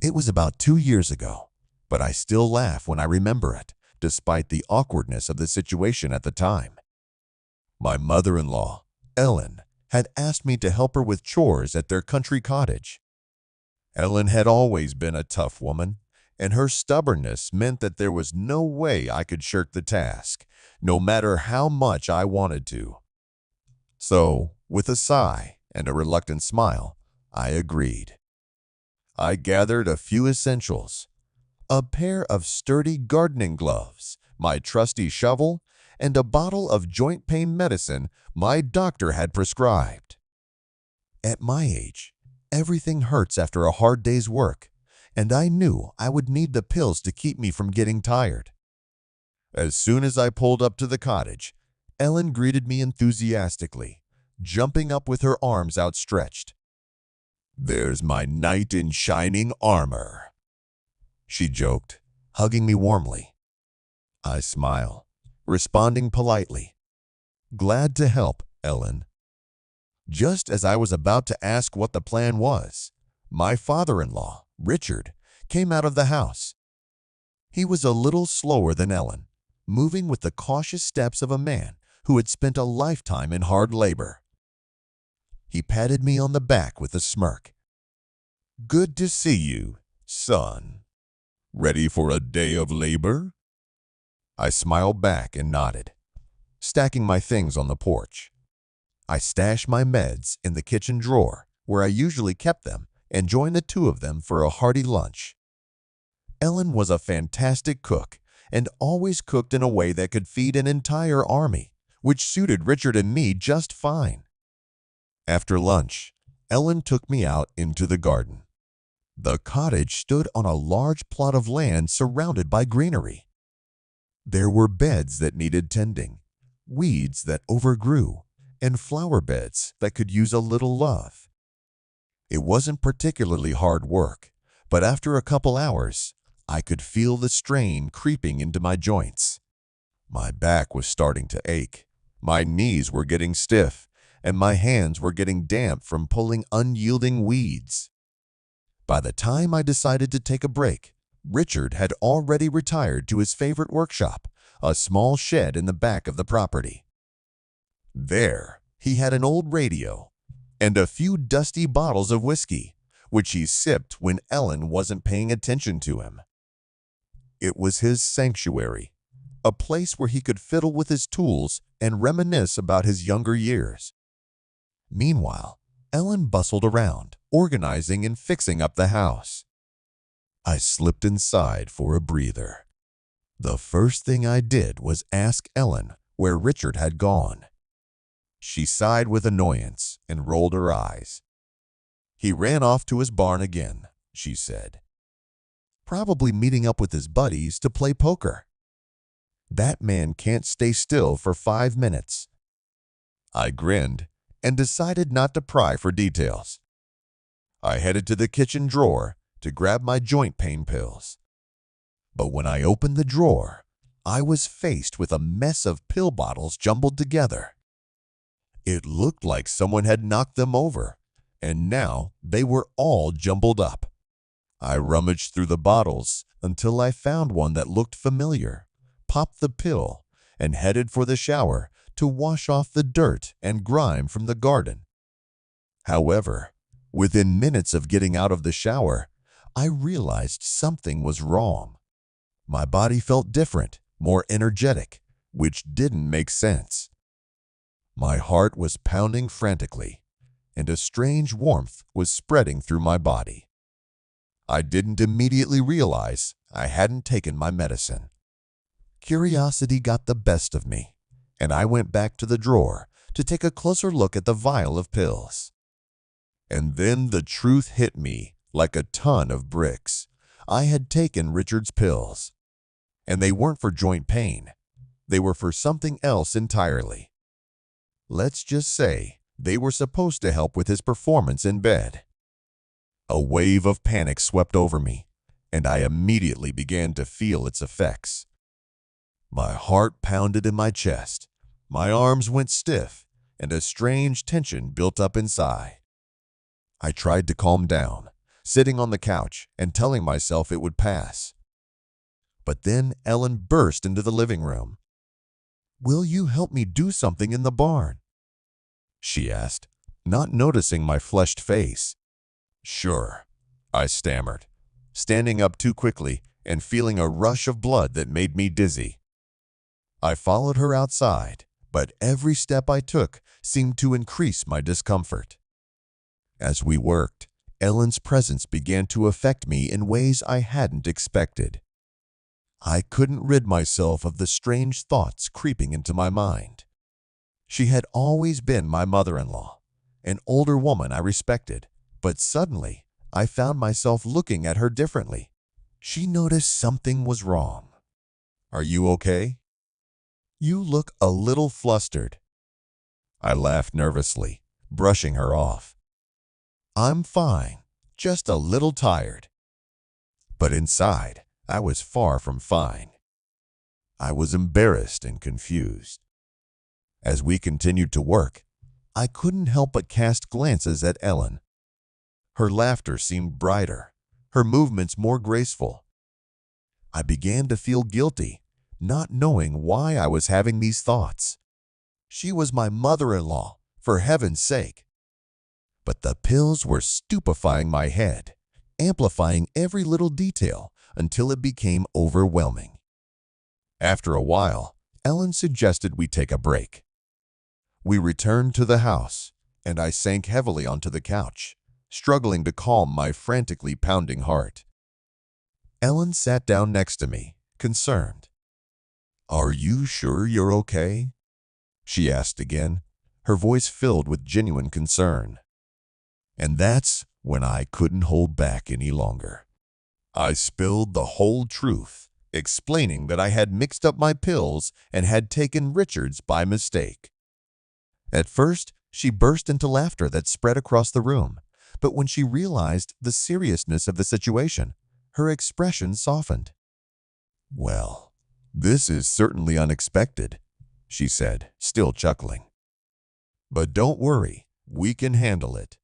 It was about 2 years ago, but I still laugh when I remember it, despite the awkwardness of the situation at the time. My mother-in-law, Ellen, had asked me to help her with chores at their country cottage. Ellen had always been a tough woman, and her stubbornness meant that there was no way I could shirk the task, no matter how much I wanted to. So, with a sigh and a reluctant smile, I agreed. I gathered a few essentials: a pair of sturdy gardening gloves, my trusty shovel, and a bottle of joint pain medicine my doctor had prescribed. At my age, everything hurts after a hard day's work, and I knew I would need the pills to keep me from getting tired. As soon as I pulled up to the cottage, Ellen greeted me enthusiastically, jumping up with her arms outstretched. "There's my knight in shining armor," she joked, hugging me warmly. I smile, responding politely, "Glad to help, Ellen." Just as I was about to ask what the plan was, my father-in-law, Richard, came out of the house. He was a little slower than Ellen, moving with the cautious steps of a man who had spent a lifetime in hard labor. He patted me on the back with a smirk. "Good to see you, son. Ready for a day of labor?" I smiled back and nodded, stacking my things on the porch. I stashed my meds in the kitchen drawer where I usually kept them and joined the two of them for a hearty lunch. Ellen was a fantastic cook and always cooked in a way that could feed an entire army, which suited Richard and me just fine. After lunch, Ellen took me out into the garden. The cottage stood on a large plot of land surrounded by greenery. There were beds that needed tending, weeds that overgrew, and flower beds that could use a little love. It wasn't particularly hard work, but after a couple hours, I could feel the strain creeping into my joints. My back was starting to ache, my knees were getting stiff, and my hands were getting damp from pulling unyielding weeds. By the time I decided to take a break, Richard had already retired to his favorite workshop, a small shed in the back of the property. There, he had an old radio and a few dusty bottles of whiskey, which he sipped when Ellen wasn't paying attention to him. It was his sanctuary, a place where he could fiddle with his tools and reminisce about his younger years. Meanwhile, Ellen bustled around, organizing and fixing up the house. I slipped inside for a breather. The first thing I did was ask Ellen where Richard had gone. She sighed with annoyance and rolled her eyes. "He ran off to his barn again," she said. "Probably meeting up with his buddies to play poker. That man can't stay still for 5 minutes." I grinned and decided not to pry for details. I headed to the kitchen drawer to grab my joint pain pills. But when I opened the drawer, I was faced with a mess of pill bottles jumbled together. It looked like someone had knocked them over, and now they were all jumbled up. I rummaged through the bottles until I found one that looked familiar, popped the pill, and headed for the shower to wash off the dirt and grime from the garden. However, within minutes of getting out of the shower, I realized something was wrong. My body felt different, more energetic, which didn't make sense. My heart was pounding frantically, and a strange warmth was spreading through my body. I didn't immediately realize I hadn't taken my medicine. Curiosity got the best of me, and I went back to the drawer to take a closer look at the vial of pills. And then the truth hit me like a ton of bricks. I had taken Richard's pills, and they weren't for joint pain. They were for something else entirely. Let's just say they were supposed to help with his performance in bed. A wave of panic swept over me, and I immediately began to feel its effects. My heart pounded in my chest, my arms went stiff, and a strange tension built up inside. I tried to calm down, sitting on the couch and telling myself it would pass. But then Ellen burst into the living room. "Will you help me do something in the barn?" she asked, not noticing my flushed face. "Sure," I stammered, standing up too quickly and feeling a rush of blood that made me dizzy. I followed her outside, but every step I took seemed to increase my discomfort. As we worked, Ellen's presence began to affect me in ways I hadn't expected. I couldn't rid myself of the strange thoughts creeping into my mind. She had always been my mother-in-law, an older woman I respected, but suddenly I found myself looking at her differently. She noticed something was wrong. "Are you okay? You look a little flustered." I laughed nervously, brushing her off. "I'm fine, just a little tired." But inside, I was far from fine. I was embarrassed and confused. As we continued to work, I couldn't help but cast glances at Ellen. Her laughter seemed brighter, her movements more graceful. I began to feel guilty, not knowing why I was having these thoughts. She was my mother-in-law, for heaven's sake. But the pills were stupefying my head, amplifying every little detail until it became overwhelming. After a while, Ellen suggested we take a break. We returned to the house, and I sank heavily onto the couch, struggling to calm my frantically pounding heart. Ellen sat down next to me, concerned. "Are you sure you're okay?" she asked again, her voice filled with genuine concern. And that's when I couldn't hold back any longer. I spilled the whole truth, explaining that I had mixed up my pills and had taken Richard's by mistake. At first, she burst into laughter that spread across the room, but when she realized the seriousness of the situation, her expression softened. "Well, this is certainly unexpected," she said, still chuckling. "But don't worry, we can handle it.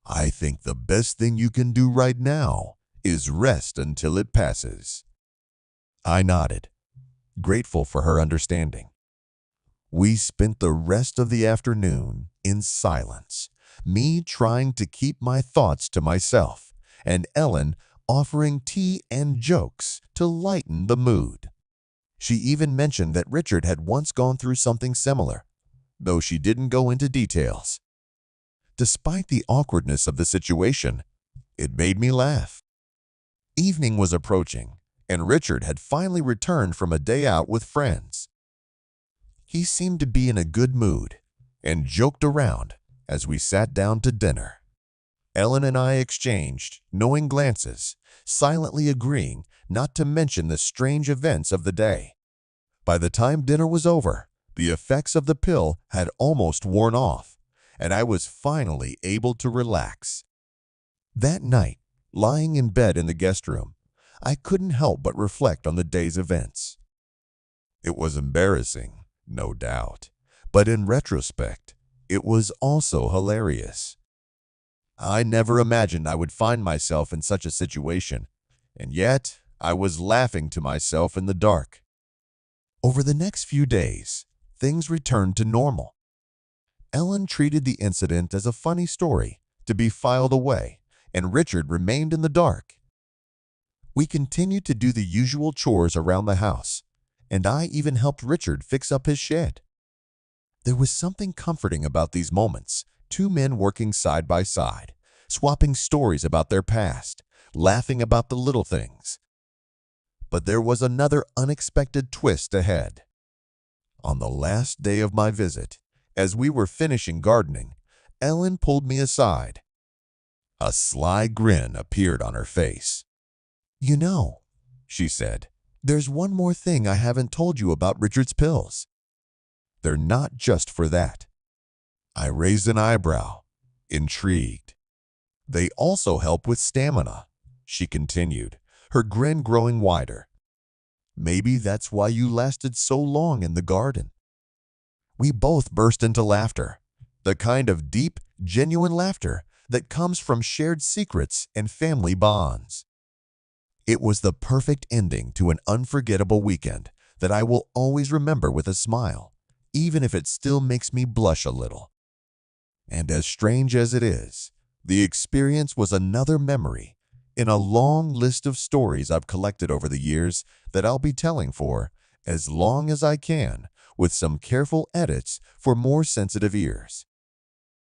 I think the best thing you can do right now is rest until it passes." I nodded, grateful for her understanding. We spent the rest of the afternoon in silence, me trying to keep my thoughts to myself, and Ellen offering tea and jokes to lighten the mood. She even mentioned that Richard had once gone through something similar, though she didn't go into details. Despite the awkwardness of the situation, it made me laugh. Evening was approaching, and Richard had finally returned from a day out with friends. He seemed to be in a good mood and joked around as we sat down to dinner. Ellen and I exchanged knowing glances, silently agreeing not to mention the strange events of the day. By the time dinner was over, the effects of the pill had almost worn off, and I was finally able to relax. That night, lying in bed in the guest room, I couldn't help but reflect on the day's events. It was embarrassing, no doubt, but in retrospect, it was also hilarious. I never imagined I would find myself in such a situation, and yet I was laughing to myself in the dark. Over the next few days, things returned to normal. Ellen treated the incident as a funny story to be filed away, and Richard remained in the dark. We continued to do the usual chores around the house, and I even helped Richard fix up his shed. There was something comforting about these moments, two men working side by side, swapping stories about their past, laughing about the little things. But there was another unexpected twist ahead. On the last day of my visit, as we were finishing gardening, Ellen pulled me aside. A sly grin appeared on her face. "You know," she said, "there's one more thing I haven't told you about Richard's pills. They're not just for that." I raised an eyebrow, intrigued. "They also help with stamina," she continued, her grin growing wider. "Maybe that's why you lasted so long in the garden." We both burst into laughter, the kind of deep, genuine laughter that comes from shared secrets and family bonds. It was the perfect ending to an unforgettable weekend that I will always remember with a smile, even if it still makes me blush a little. And as strange as it is, the experience was another memory in a long list of stories I've collected over the years that I'll be telling for as long as I can, with some careful edits for more sensitive ears.